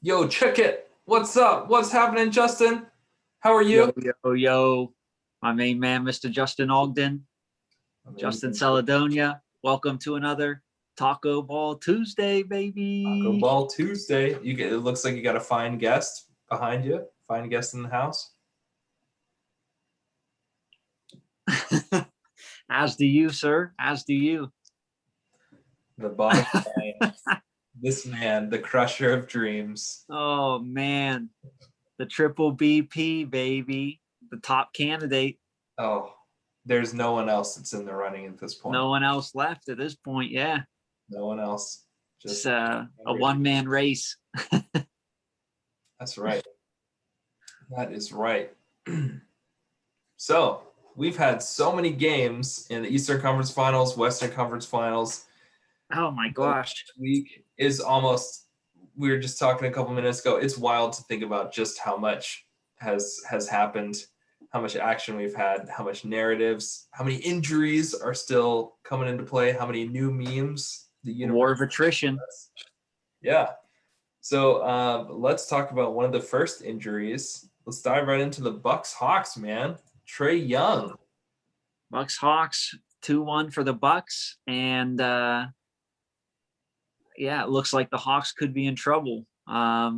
Yo, check it. What's up? What's happening, Justin? How are Yo, you? yo, yo. My main man, Mr. Justin Ogden, Justin Amazing. Saladonia. Welcome to another Taco Ball Tuesday, Taco baby. Ball Tuesday. It looks like you got a fine guest behind you. Fine guest in the house. As do you, sir. As do you. The bottom line. This man, the crusher of dreams. Oh, man. The triple BP, baby. The top candidate. Oh, there's no one else that's in the running at this point. No one else left at this point. Yeah. No one else. It's Just a one-man race. That's right. That is right. So we've had so many games in the Eastern Conference Finals, Western Conference Finals. Oh, my The gosh. last week is almost, we were just talking a couple minutes ago. It's wild to think about just how much has happened, how much action we've had, how much narratives, how many injuries are still coming into play, how many new memes the War universe of attrition. has. Yeah. So let's talk about one of the first injuries. Let's dive right into the Bucks Hawks, man. Trae Young. Bucks Hawks 2-1 for the Bucks. And yeah, it looks like the Hawks could be in trouble. I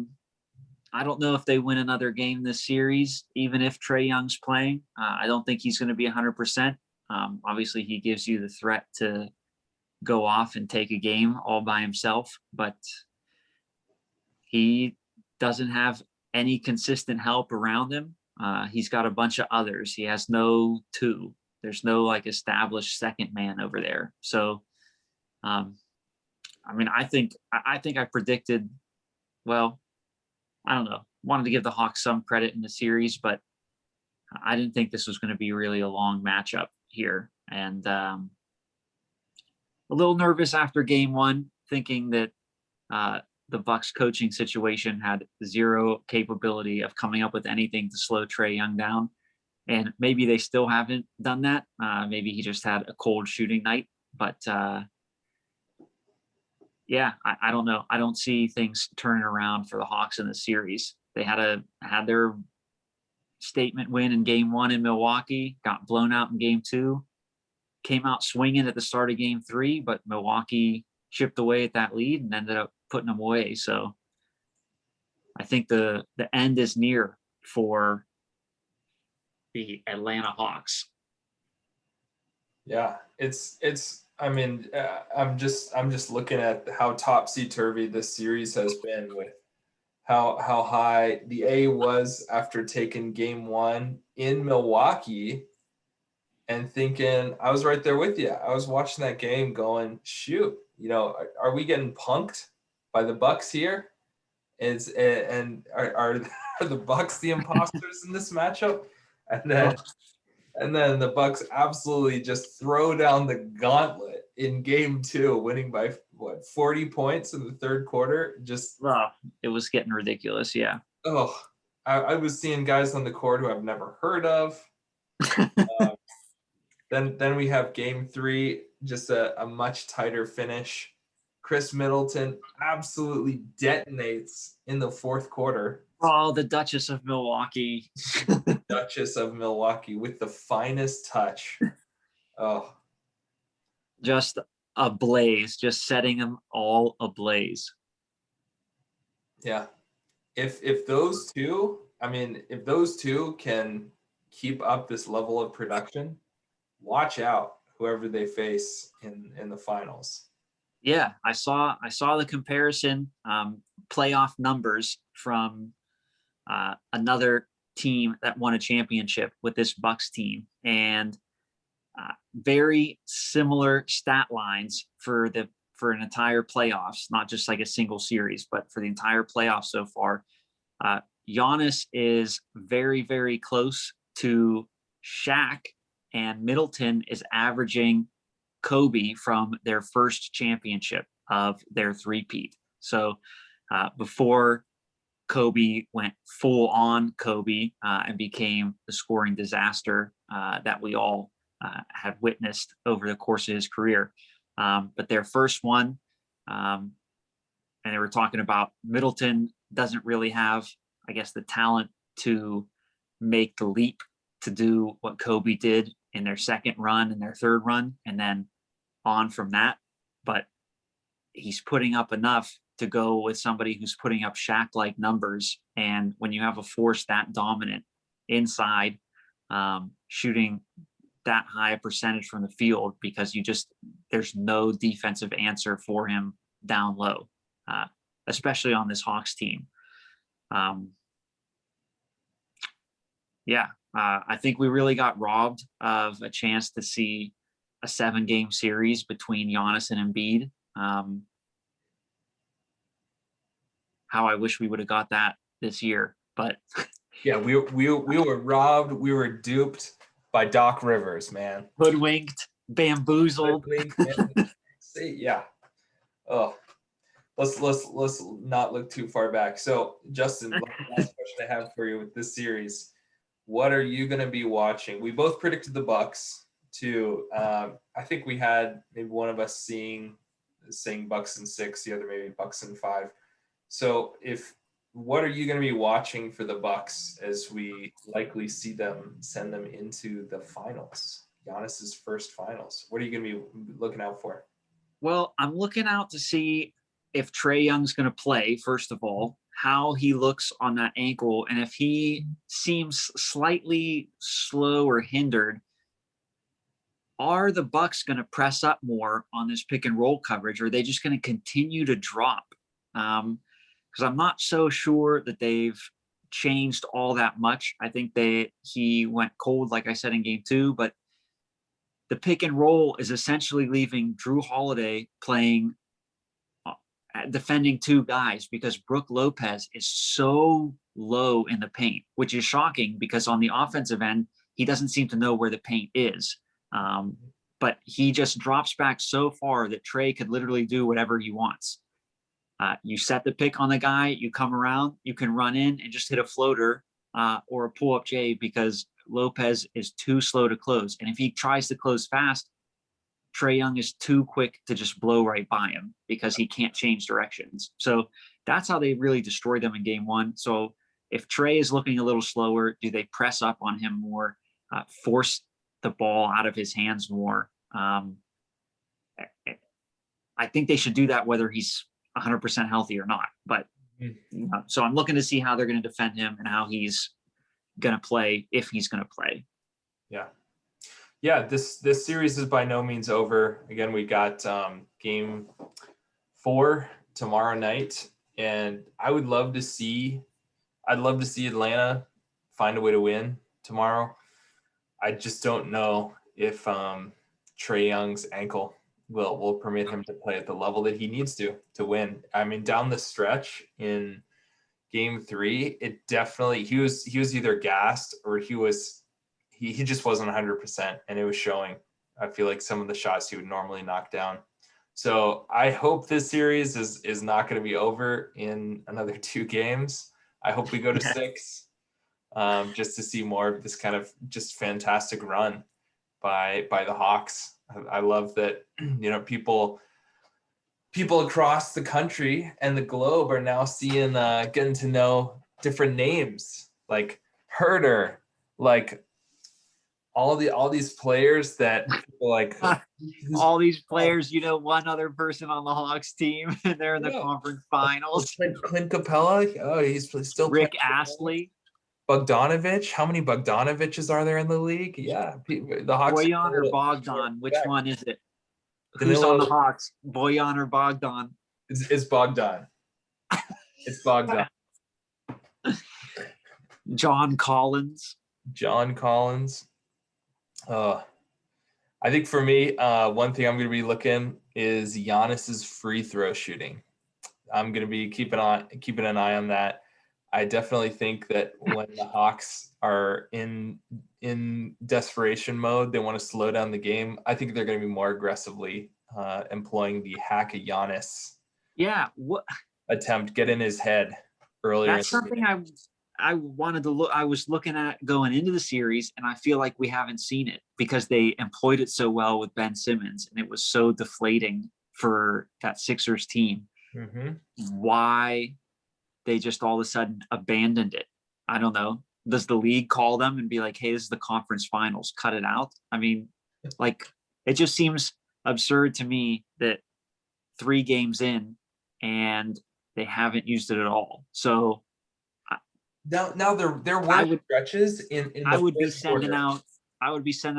don't know if they win another game this series, even if Trae Young's playing. I don't think he's going to be 100%. Obviously, he gives you the threat to go off and take a game all by himself, but he doesn't have any consistent help around him. He's got a bunch of others. He has no two. There's no like established second man over there. So, I mean, I think I predicted. Well, I don't know. Wanted to give the Hawks some credit in the series, but I didn't think this was going to be really a long matchup here, and a little nervous after game one, thinking that the Bucks coaching situation had zero capability of coming up with anything to slow Trae Young down, and maybe they still haven't done that. Maybe he just had a cold shooting night, but yeah, I don't know. I don't see things turning around for the Hawks in the series. They had their statement win in game one in Milwaukee, got blown out in game two, came out swinging at the start of game three, but Milwaukee chipped away at that lead and ended up putting them away. So I think the end is near for the Atlanta Hawks. Yeah, it's. I mean, I'm just looking at how topsy turvy this series has been with how high the A was after taking game one in Milwaukee, and thinking I was right there with you. I was watching that game, going, shoot, are we getting punked by the Bucks here? Are are the Bucks the imposters in this matchup? And then the Bucks absolutely just throw down the gauntlet in game two, winning by 40 points in the third quarter. Just it was getting ridiculous. Yeah. I was seeing guys on the court who I've never heard of. Then we have game three, just a much tighter finish. Khris Middleton absolutely detonates in the fourth quarter. Oh, the Duchess of Milwaukee. Duchess of Milwaukee with the finest touch. Oh, just ablaze, just setting them all ablaze. Yeah. If those two, I mean, if those two can keep up this level of production, watch out whoever they face in the finals. Yeah, I saw the comparison playoff numbers from another team that won a championship with this Bucks team, and very similar stat lines for an entire playoffs, not just like a single series, but for the entire playoffs so far. Giannis is very, very close to Shaq, and Middleton is averaging Kobe from their first championship of their three-peat. So before Kobe went full on Kobe and became the scoring disaster that we all had witnessed over the course of his career. But their first one, and they were talking about Middleton doesn't really have, I guess, the talent to make the leap to do what Kobe did in their second run and their third run, and then on from that. But he's putting up enough to go with somebody who's putting up Shaq-like numbers. And when you have a force that dominant inside, shooting that high a percentage from the field, because there's no defensive answer for him down low, especially on this Hawks team. I think we really got robbed of a chance to see a 7-game series between Giannis and Embiid. How I wish we would have got that this year, but yeah, we were robbed. We were duped by Doc Rivers, man. Hoodwinked, bamboozled. Yeah. Oh, let's not look too far back. So, Justin, last question I have for you with this series: what are you going to be watching? We both predicted the Bucks too. I think we had maybe one of us saying Bucks in 6, the other maybe Bucks in 5. So, what are you going to be watching for the Bucks as we likely see them send them into the finals, Giannis's first finals? What are you going to be looking out for? Well, I'm looking out to see if Trae Young's going to play, first of all, how he looks on that ankle, and if he seems slightly slow or hindered, are the Bucks going to press up more on this pick and roll coverage, or are they just going to continue to drop? Because I'm not so sure that they've changed all that much. I think he went cold, like I said, in game 2, but the pick and roll is essentially leaving Drew Holiday playing, defending 2 guys, because Brook Lopez is so low in the paint, which is shocking because on the offensive end, he doesn't seem to know where the paint is. But he just drops back so far that Trae could literally do whatever he wants. You set the pick on the guy, you come around, you can run in and just hit a floater or a pull-up J, because Lopez is too slow to close. And if he tries to close fast, Trae Young is too quick to just blow right by him because he can't change directions. So that's how they really destroyed them in game 1. So if Trae is looking a little slower, do they press up on him more, force the ball out of his hands more? I think they should do that whether he's 100% healthy or not. But so I'm looking to see how they're going to defend him and how he's going to play, if he's going to play. Yeah, this series is by no means over. Again, we got game 4 tomorrow night, and I'd love to see Atlanta find a way to win tomorrow. I just don't know if Trae Young's ankle will permit him to play at the level that he needs to win. I mean, down the stretch in game 3, it definitely, he was either gassed or he just wasn't 100%, and it was showing. I feel like some of the shots he would normally knock down. So I hope this series is not going to be over in another 2 games. I hope we go to 6, just to see more of this kind of just fantastic run by the Hawks. I love that, people across the country and the globe are now seeing, getting to know different names like Herder, like all these players that people like. All these players, one other person on the Hawks team, and they're in the conference finals. Clint Capella. Oh, he's still Rick Astley. Bogdanovich. How many Bogdanoviches are there in the league? Yeah, the Hawks. Bojan or Bogdan? Which one is it? Who's on the Hawks? Bojan or Bogdan? It's Bogdan. It's Bogdan. John Collins. I think for me, one thing I'm going to be looking is Giannis's free throw shooting. I'm going to be keeping an eye on that. I definitely think that when the Hawks are in desperation mode, they want to slow down the game. I think they're going to be more aggressively employing the hack a Giannis. Yeah. Attempt, get in his head earlier. That's something I wanted to look. I was looking at going into the series, and I feel like we haven't seen it because they employed it so well with Ben Simmons, and it was so deflating for that Sixers team. Mm-hmm. why they just all of a sudden abandoned it. I don't know. Does the league call them and be like, hey, this is the conference finals, cut it out? I mean, like, it just seems absurd to me that 3 games in and they haven't used it at all. So Now there I were would stretches in I the would be fourth sending quarter.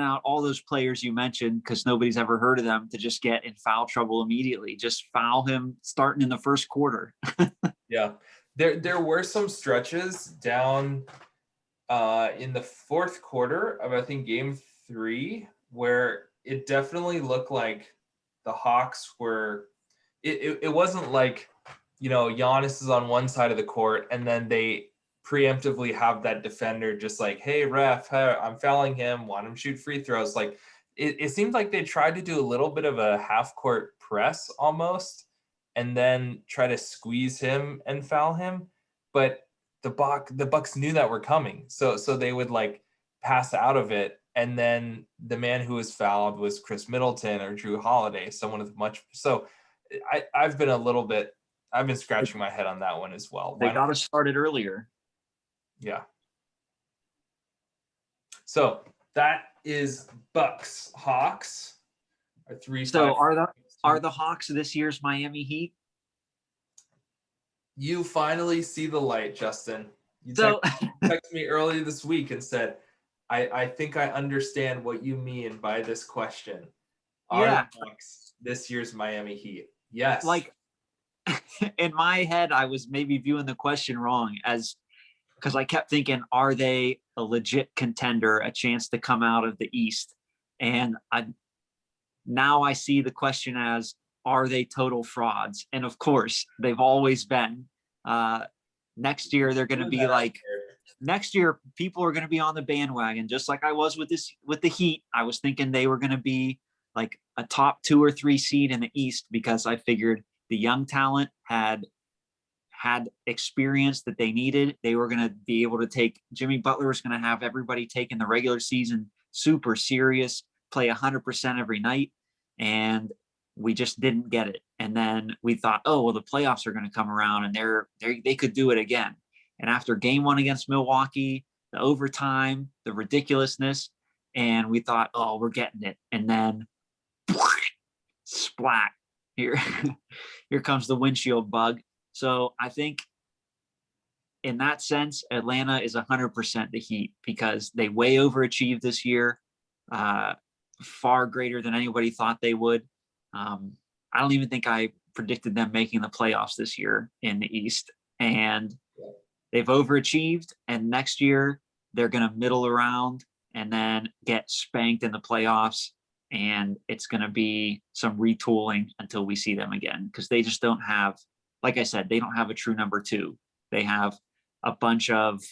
out all those players you mentioned because nobody's ever heard of them to just get in foul trouble immediately. Just foul him starting in the first quarter. Yeah, there were some stretches down in the fourth quarter of, I think, game 3, where it definitely looked like the Hawks were. It wasn't like, Giannis is on one side of the court and then they preemptively have that defender just like, hey, ref, hey, I'm fouling him, want him to shoot free throws. Like, it seemed like they tried to do a little bit of a half court press almost, and then try to squeeze him and foul him. But the Bucks knew that were coming, so they would like pass out of it, and then the man who was fouled was Khris Middleton or Drew Holiday, someone with much. So I've been scratching my head on that one as well. They Why not? got us started earlier. Yeah. So that is Bucks. Hawks are 3-5. So are the Hawks this year's Miami Heat? You finally see the light, Justin. You So texted me earlier this week and said, I think I understand what you mean by this question. Are the yeah, Bucks this year's Miami Heat? Yes. like in my head, I was maybe viewing the question wrong as because I kept thinking, are they a legit contender, a chance to come out of the East? And now I see the question as, are they total frauds? And of course, they've always been. Next year, they're going to be like, next year, people are going to be on the bandwagon, just like I was with the Heat. I was thinking they were going to be like a top 2 or 3 seed in the East because I figured the young talent had experience that they needed. They were going to be able to take Jimmy Butler was going to have everybody taking the regular season super serious, play 100% every night. And we just didn't get it. And then we thought, oh, well, the playoffs are going to come around and they could do it again. And after game 1 against Milwaukee, the overtime, the ridiculousness, and we thought, oh, we're getting it. And then splat, here comes the windshield bug. So I think in that sense, Atlanta is 100% the Heat because they way overachieved this year, far greater than anybody thought they would. I don't even think I predicted them making the playoffs this year in the East. And they've overachieved. And next year, they're going to middle around and then get spanked in the playoffs. And it's going to be some retooling until we see them again because they just don't have, like I said, they don't have a true number 2. They have a bunch of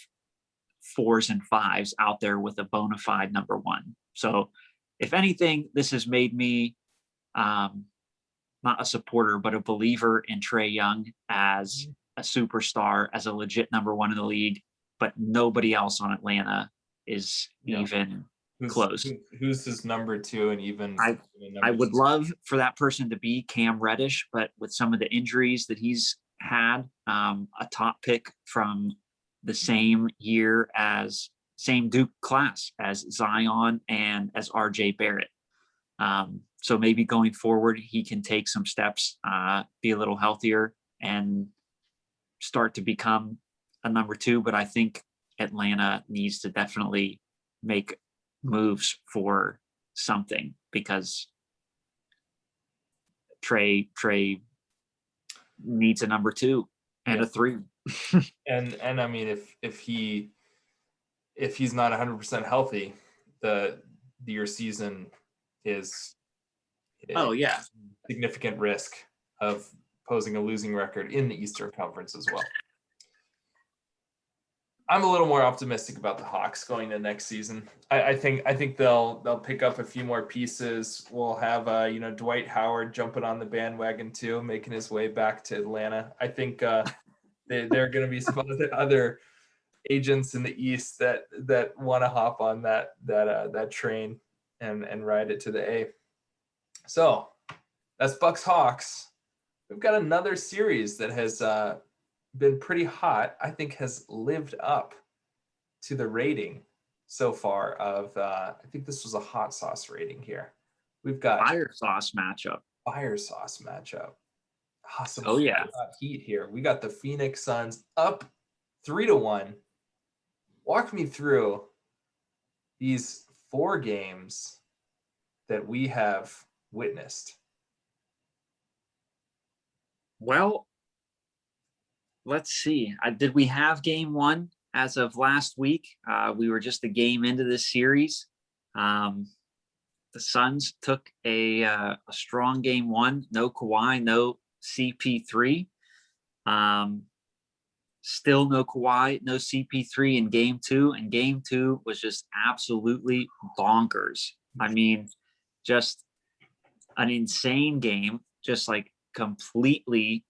4s and 5s out there with a bona fide number 1. So if anything, this has made me not a supporter, but a believer in Trae Young as a superstar, as a legit number 1 in the league, but nobody else on Atlanta is even close. Who's his number 2 and even I would love for that person to be Cam Reddish, but with some of the injuries that he's had, a top pick from the same Duke class as Zion and as RJ Barrett. So maybe going forward, he can take some steps, be a little healthier and start to become a number 2. But I think Atlanta needs to definitely make moves for something because Trae needs a number 2 and a 3. and I mean, if he's not 100% healthy, your season is significant risk of posing a losing record in the Eastern Conference as well. I'm a little more optimistic about the Hawks going to next season. I think they'll pick up a few more pieces. We'll have Dwight Howard jumping on the bandwagon too, making his way back to Atlanta. I think there are going to be some other agents in the East that want to hop on that train and ride it to the A. So that's Bucks Hawks. we've got another series that has been pretty hot. I think has lived up to the rating so far of I think this was a hot sauce rating here. We've got Fire sauce matchup. fire sauce matchup. Some Oh yeah. heat here. We got the Phoenix Suns up 3-1. Walk me through these 4 games that we have witnessed. Well, let's see. Did we have game 1 as of last week? We were just a game into this series. The Suns took a strong game 1. No Kawhi, no CP3. Still no Kawhi, no CP3 in game 2. And game 2 was just absolutely bonkers. I mean, just an insane game, just like completely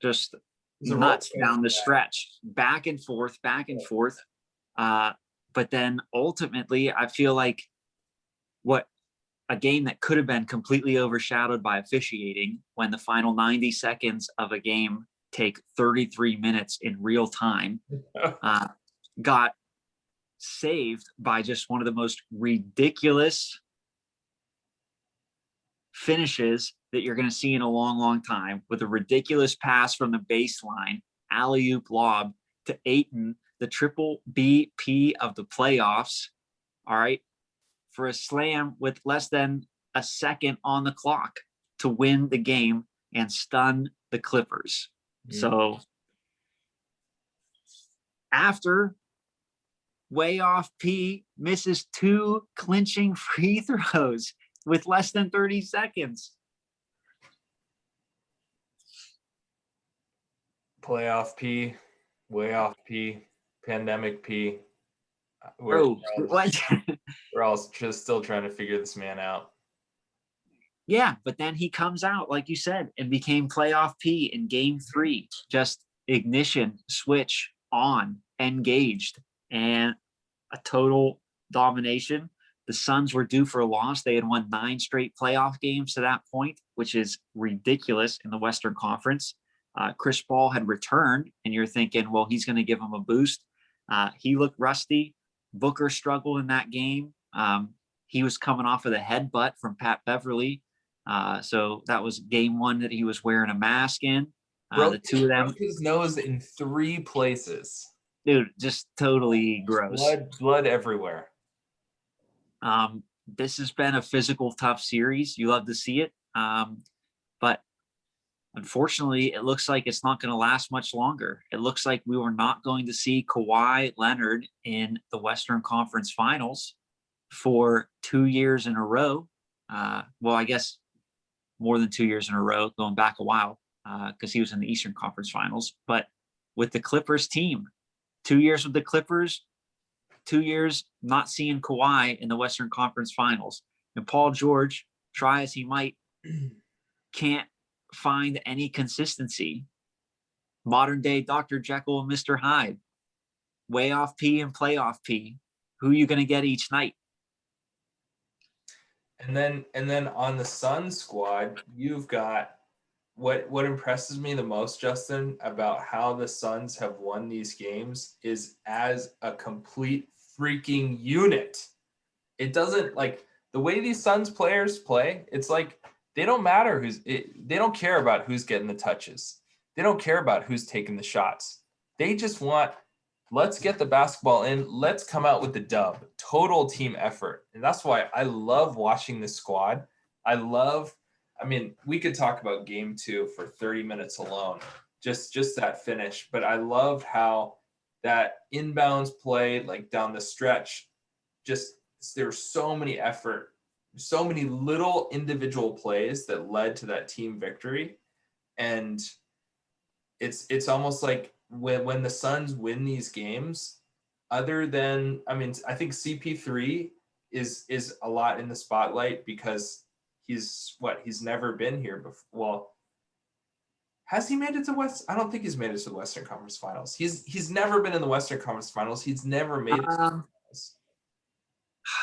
just nuts down the stretch, back and forth, back and forth. But then ultimately, I feel like a game that could have been completely overshadowed by officiating when the final 90 seconds of a game take 33 minutes in real time, got saved by just one of the most ridiculous finishes that you're going to see in a long, long time, with a ridiculous pass from the baseline, alley-oop lob to Ayton, the triple BP of the playoffs, all right, for a slam with less than a second on the clock to win the game and stun the Clippers. So after Wayoff P misses 2 clinching free throws with less than 30 seconds. Playoff P, Wayoff P, pandemic P. We're all just still trying to figure this man out. Yeah, but then he comes out, like you said, and became playoff P in game 3. Just ignition, switch on, engaged, and a total domination. The Suns were due for a loss. They had won 9 straight playoff games to that point, which is ridiculous in the Western Conference. Chris Paul had returned, and you're thinking, well, he's going to give him a boost. He looked rusty. Booker struggled in that game. He was coming off of the headbutt from Pat Beverly. So that was game 1 that he was wearing a mask in. The 2 of them. Broke his nose in 3 places. Dude, just totally gross. Blood everywhere. This has been a physical, tough series. You love to see it. But unfortunately, it looks like it's not going to last much longer. It looks like we were not going to see Kawhi Leonard in the Western Conference Finals for 2 years in a row. Well, I guess more than 2 years in a row, going back a while, because he was in the Eastern Conference Finals. But with the Clippers team, 2 years with the Clippers, 2 years not seeing Kawhi in the Western Conference Finals. And Paul George, try as he might, can't find any consistency. Modern day Dr. Jekyll and Mr. Hyde. Wayoff P and playoff P. Who are you going to get each night? And then on the Suns squad, you've got what impresses me the most, Justin, about how the Suns have won these games is as a complete freaking unit. It doesn't, like, the way these Suns players play, it's like they don't matter they don't care about who's getting the touches. They don't care about who's taking the shots. They just want, let's get the basketball in. Let's come out with the dub. Total team effort. And that's why I love watching this squad. I mean, we could talk about game 2 for 30 minutes alone, just that finish. But I loved how that inbounds play, like down the stretch, just there's so many effort, so many little individual plays that led to that team victory. And it's almost like when the Suns win these games, other than, I mean, I think CP3 is a lot in the spotlight because he's never been here before. Well, has he made it to West? I don't think he's made it to the Western Conference Finals. He's never been in the Western Conference Finals. He's never made it to the finals.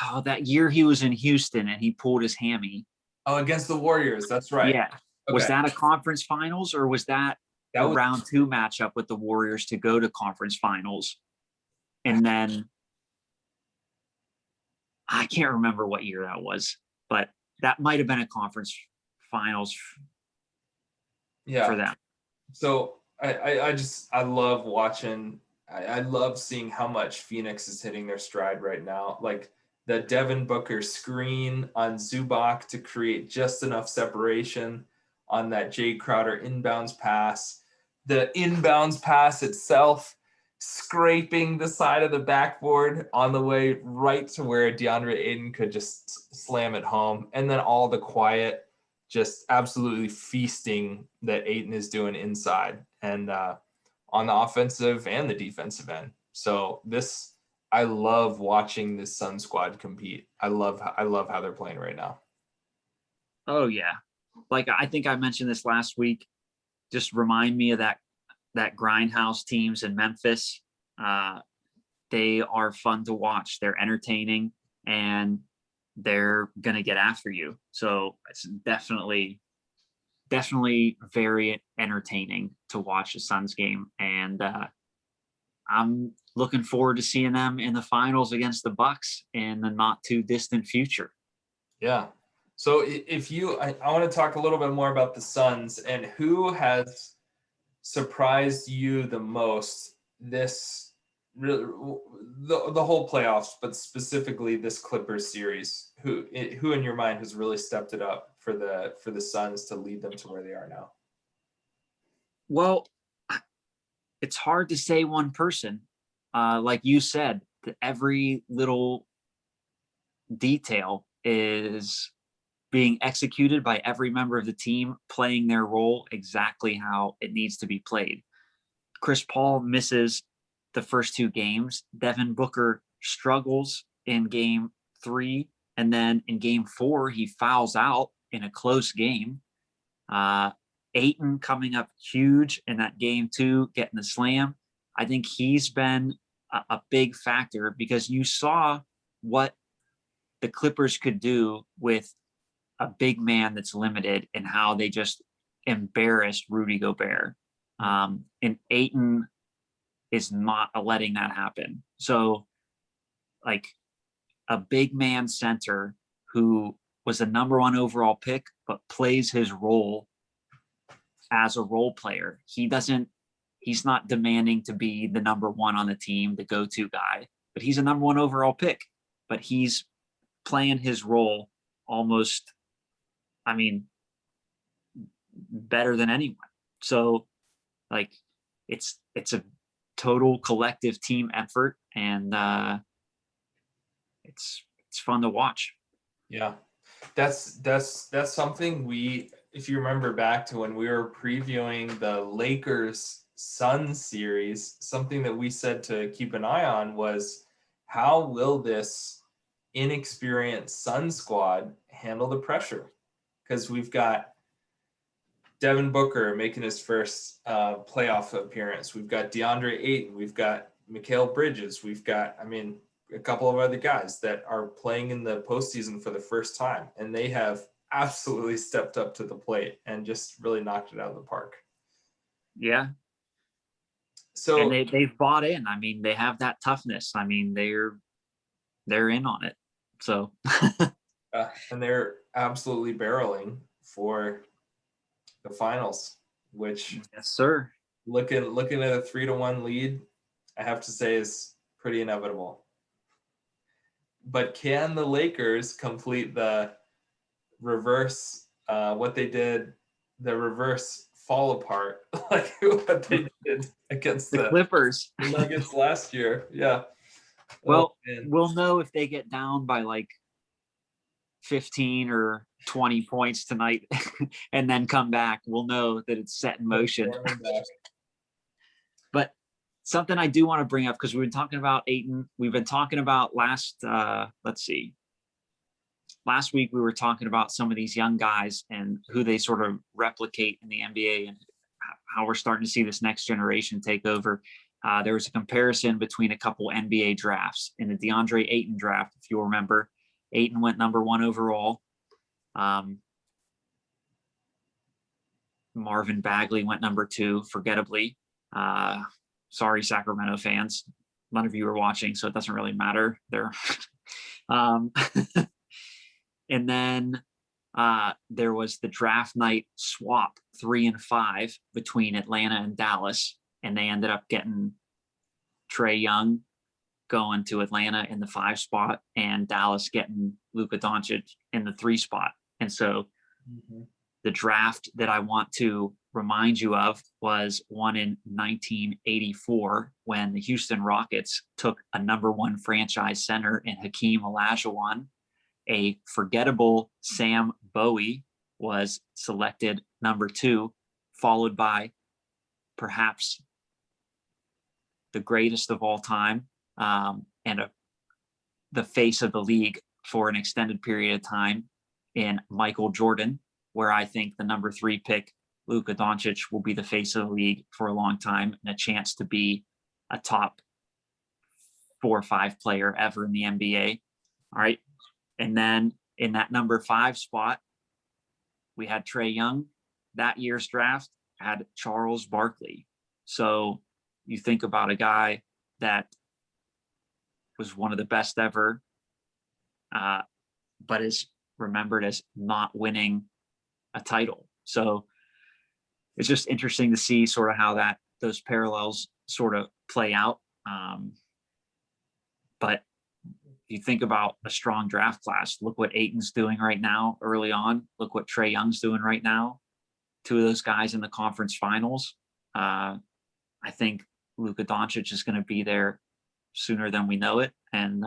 Oh, that year he was in Houston and he pulled his hammy. Oh, against the Warriors. That's right. Yeah. Was Okay. that a conference finals, or was that That a was round 2 matchup with the Warriors to go to conference finals? And then I can't remember what year that was, but that might have been a conference finals for yeah. them. So I love watching. I love seeing how much Phoenix is hitting their stride right now. Like the Devin Booker screen on Zubac to create just enough separation on that Jay Crowder inbounds pass. The inbounds pass itself scraping the side of the backboard on the way right to where DeAndre Ayton could just slam it home. And then all the quiet, just absolutely feasting that Ayton is doing inside and on the offensive and the defensive end. So I love watching this Sun squad compete. I love how they're playing right now. Oh yeah. Like I think I mentioned this last week. Just remind me of that grindhouse teams in Memphis. They are fun to watch. They're entertaining and they're going to get after you. So it's definitely very entertaining to watch a Suns game. And I'm looking forward to seeing them in the finals against the Bucks in the not too distant future. Yeah. So if you, I want to talk a little bit more about the Suns and who has surprised you the most this really the whole playoffs, but specifically this Clippers series. Who in your mind has really stepped it up for the Suns to lead them to where they are now? Well, it's hard to say one person. Like you said, every little detail is being executed by every member of the team, playing their role exactly how it needs to be played. Chris Paul misses the first 2 games. Devin Booker struggles in game 3. And then in game 4, he fouls out in a close game. Ayton coming up huge in that game 2, getting the slam. I think he's been a big factor because you saw what the Clippers could do with a big man that's limited and how they just embarrassed Rudy Gobert. And Ayton is not letting that happen. So like a big man center who was a number 1 overall pick, but plays his role as a role player. He's not demanding to be the number 1 on the team, the go-to guy, but he's a number 1 overall pick, but he's playing his role almost, I mean, better than anyone. So like it's a total collective team effort, and it's fun to watch. Yeah, that's something if you remember back to when we were previewing the Lakers Suns series, something that we said to keep an eye on was how will this inexperienced Sun squad handle the pressure? Because we've got Devin Booker making his first playoff appearance. We've got DeAndre Ayton. We've got Mikal Bridges. We've got, a couple of other guys that are playing in the postseason for the first time, and they have absolutely stepped up to the plate and just really knocked it out of the park. Yeah. So and they've bought in. I mean, they have that toughness. I mean, they're in on it. So and they're absolutely barreling for the finals, which yes, sir. Looking at a 3-1 lead, I have to say is pretty inevitable. But can the Lakers complete the reverse, what they did, the reverse fall apart, like what they did against the Clippers Nuggets last year? Yeah. Well, we'll know if they get down by like 15 or 20 points tonight and then come back. We'll know that it's set in motion. But something I do want to bring up, because we've been talking about Ayton. We've been talking about last week we were talking about some of these young guys and who they sort of replicate in the NBA and how we're starting to see this next generation take over. There was a comparison between a couple NBA drafts. In the DeAndre Ayton draft, if you'll remember, Ayton went number 1 overall. Marvin Bagley went number 2, forgettably. Sorry, Sacramento fans. None of you are watching, so it doesn't really matter. They're and then there was the draft night swap 3 and 5 between Atlanta and Dallas, and they ended up getting Trae Young going to Atlanta in the 5 spot and Dallas getting Luka Doncic in the 3 spot. And so the draft that I want to remind you of was one in 1984 when the Houston Rockets took a number 1 franchise center in Hakeem Olajuwon. A forgettable Sam Bowie was selected number 2, followed by perhaps the greatest of all time, and the face of the league for an extended period of time in Michael Jordan, where I think the number 3 pick, Luka Doncic, will be the face of the league for a long time and a chance to be a top 4 or 5 player ever in the NBA. All right. And then in that number 5 spot, we had Trae Young. That year's draft had Charles Barkley. So you think about a guy that was one of the best ever, but is remembered as not winning a title. So it's just interesting to see sort of how those parallels sort of play out. But you think about a strong draft class. Look what Ayton's doing right now early on. Look what Trae Young's doing right now. 2 of those guys in the conference finals. I think Luka Doncic is going to be there sooner than we know it. And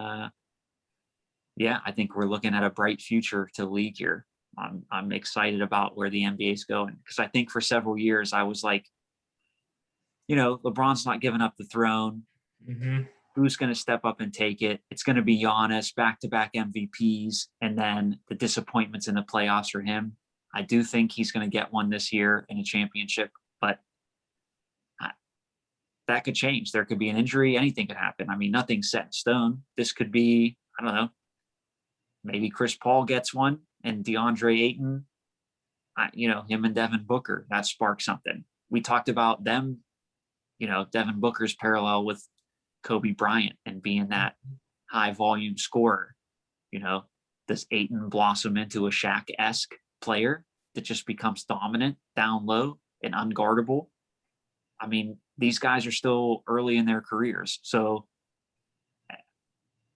yeah, I think we're looking at a bright future to the league here. I'm excited about where the NBA is going, because I think for several years I was like, LeBron's not giving up the throne. Who's going to step up and take it? It's going to be Giannis, back-to-back MVPs, and then the disappointments in the playoffs for him. I do think he's going to get one this year in a championship, but that could change. There could be an injury. Anything could happen. I mean, nothing's set in stone. This could be, I don't know, maybe Chris Paul gets one and DeAndre Ayton, him and Devin Booker, that sparks something. We talked about them, Devin Booker's parallel with Kobe Bryant and being that high volume scorer. Does Ayton blossom into a Shaq-esque player that just becomes dominant down low and unguardable? I mean, these guys are still early in their careers, so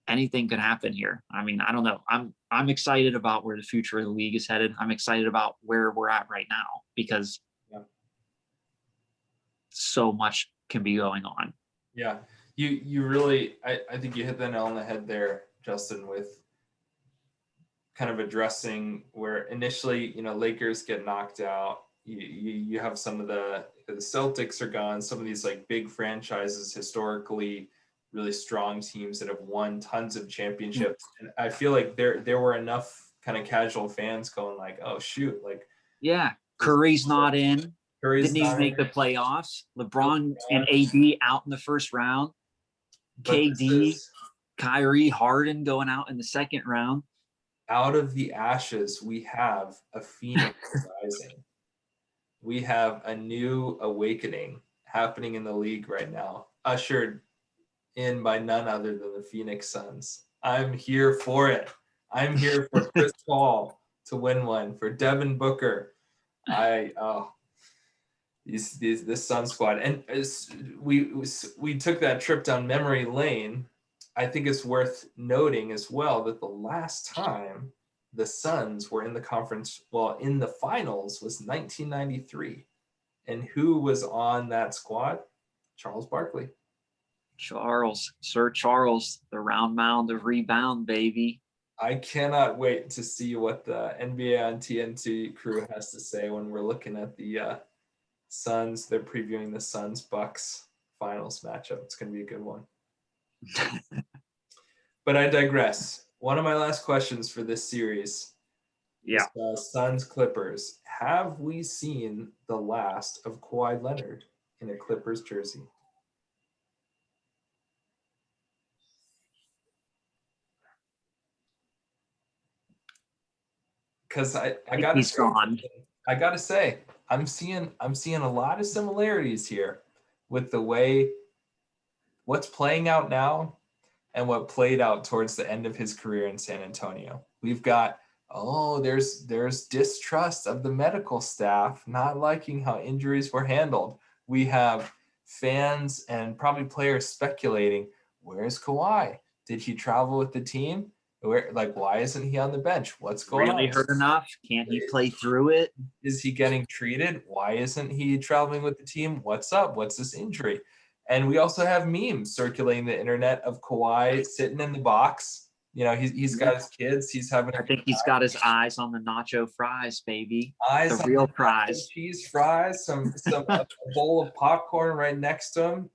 anything could happen here. I mean, I don't know. I'm excited about where the future of the league is headed. I'm excited about where we're at right now, because so much can be going on. Yeah. You really, I think you hit the nail on the head there, Justin, with kind of addressing where initially, Lakers get knocked out. You have some of the Celtics are gone. Some of these like big franchises, historically really strong teams that have won tons of championships. And I feel like there were enough kind of casual fans going like, oh shoot, like, yeah, Curry's not in. Didn't even make the playoffs. LeBron and AD out in the first round. KD, Kyrie, Harden going out in the second round. Out of the ashes, we have a phoenix rising. We have a new awakening happening in the league right now, ushered in by none other than the Phoenix Suns. I'm here for it. I'm here for Chris Paul to win one, for Devin Booker. This Sun squad. And as we took that trip down memory lane, I think it's worth noting as well that the last time the Suns were in the in the finals was 1993. And who was on that squad? Charles Barkley. Sir Charles, the round mound of rebound, baby. I cannot wait to see what the NBA on TNT crew has to say when we're looking at the Suns. They're previewing the Suns-Bucks finals matchup. It's going to be a good one. But I digress. One of my last questions for this series is Suns-Clippers. Have we seen the last of Kawhi Leonard in a Clippers jersey? Because I gotta say, I'm seeing a lot of similarities here with the way what's playing out now and what played out towards the end of his career in San Antonio. We've got, there's distrust of the medical staff, not liking how injuries were handled. We have fans and probably players speculating, where's Kawhi? Did he travel with the team? Why isn't he on the bench? What's going on? Really hurt enough? Can't he play through it? Is he getting treated? Why isn't he traveling with the team? What's up? What's this injury? And we also have memes circulating the internet of Kawhi sitting in the box. You know, he's got his kids. He's having. I think he's got his eyes on the nacho fries, baby. Eyes the on real the prize. Cheese fries, some a bowl of popcorn right next to him.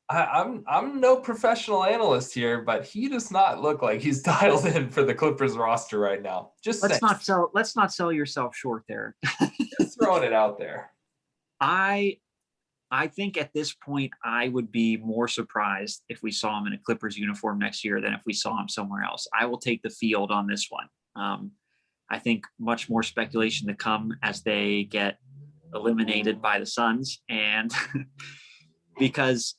I'm no professional analyst here, but he does not look like he's dialed in for the Clippers roster right now. Let's not sell yourself short there. Just throwing it out there. I think at this point, I would be more surprised if we saw him in a Clippers uniform next year than if we saw him somewhere else. I will take the field on this one. I think much more speculation to come as they get eliminated by the Suns. And because,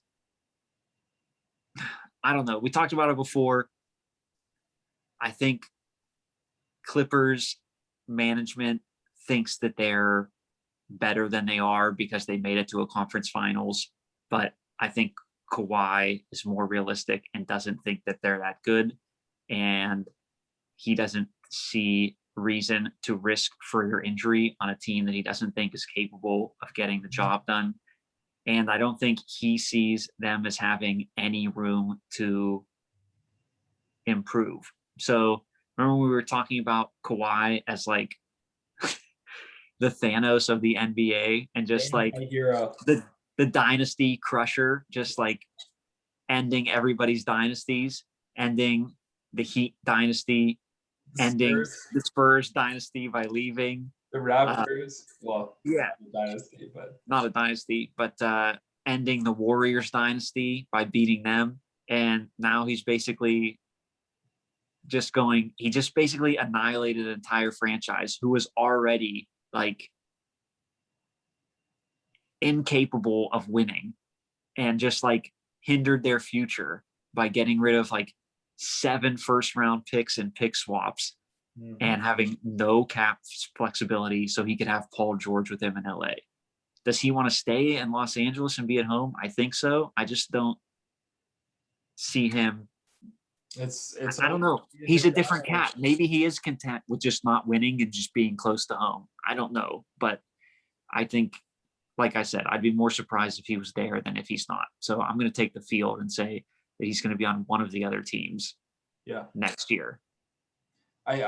I don't know, we talked about it before. I think Clippers management thinks that they're better than they are because they made it to a conference finals. But I think Kawhi is more realistic and doesn't think that they're that good. And he doesn't see reason to risk further injury on a team that he doesn't think is capable of getting the job done. And I don't think he sees them as having any room to improve. So remember when we were talking about Kawhi as like the Thanos of the NBA and just like the dynasty crusher, just like ending everybody's dynasties, ending the Heat dynasty, ending the Spurs dynasty by leaving the Raptors. Dynasty, but not a dynasty, but ending the Warriors dynasty by beating them. And now he's basically he just basically annihilated an entire franchise who was already like incapable of winning and just like hindered their future by getting rid of like 7 first-round picks and pick swaps and having no cap flexibility so he could have Paul George with him in LA. Does he want to stay in Los Angeles and be at home? I think so. I just don't see him. I don't know. He's a different cat. Maybe he is content with just not winning and just being close to home. I don't know. But I think, like I said, I'd be more surprised if he was there than if he's not. So I'm going to take the field and say that he's going to be on one of the other teams next year. I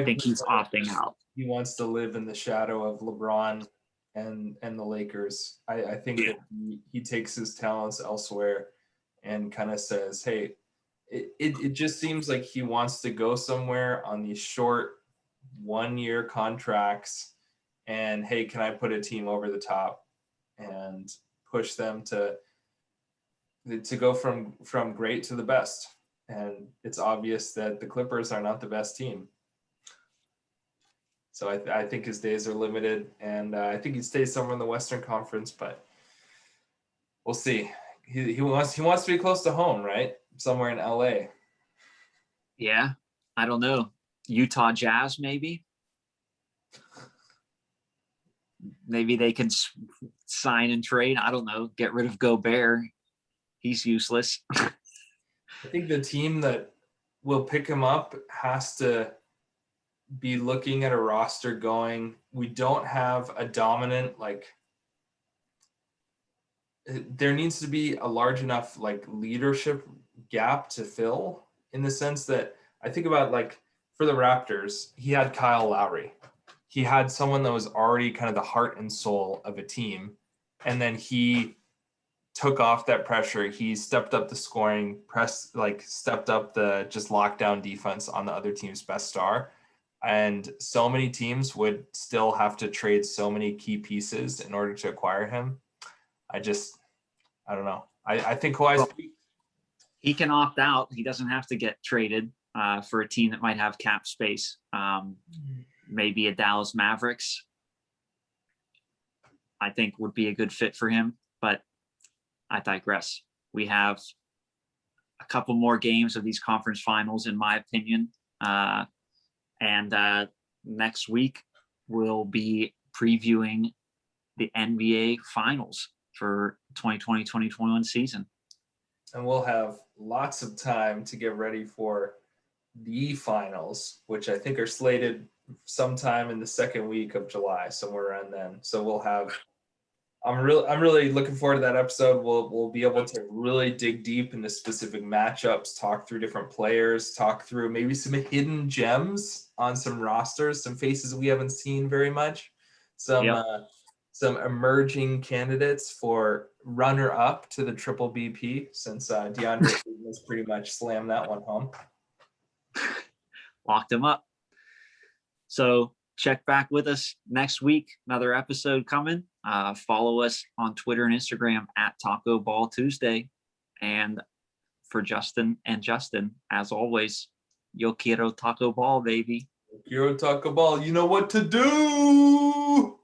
think he's opting out. He wants to live in the shadow of LeBron and the Lakers. I think that he takes his talents elsewhere and kind of says, hey, it just seems like he wants to go somewhere on these short 1-year contracts and, hey, can I put a team over the top and push them to go from great to the best. And it's obvious that the Clippers are not the best team. So I think his days are limited, and I think he stays somewhere in the Western Conference, but we'll see. He wants to be close to home, right? Somewhere in LA. Yeah, I don't know. Utah Jazz, maybe. Maybe they can sign and trade. I don't know. Get rid of Gobert. He's useless. I think the team that will pick him up has to be looking at a roster going, we don't have a dominant, like, there needs to be a large enough like leadership gap to fill, in the sense that I think about, like, for the Raptors, he had Kyle Lowry. He had someone that was already kind of the heart and soul of a team. And then he took off that pressure. He stepped up the scoring, stepped up the just lockdown defense on the other team's best star. And so many teams would still have to trade so many key pieces in order to acquire him. I don't know. I think Kawhi's he can opt out. He doesn't have to get traded for a team that might have cap space. Maybe a Dallas Mavericks. I think would be a good fit for him, but I digress. We have a couple more games of these conference finals, in my opinion. And next week, we'll be previewing the NBA finals for 2020-2021 season. And we'll have lots of time to get ready for the finals, which I think are slated sometime in the second week of July, somewhere around then. So we'll have. I'm really looking forward to that episode. We'll be able to really dig deep into specific matchups, talk through different players, talk through maybe some hidden gems on some rosters, some faces we haven't seen very much, some emerging candidates for runner-up to the triple BP, since DeAndre has pretty much slammed that one home. Locked him up. So check back with us next week. Another episode coming. Follow us on Twitter and Instagram at Taco Ball Tuesday. And for Justin and Justin, as always, yo quiero taco ball, baby. Yo quiero taco ball. You know what to do.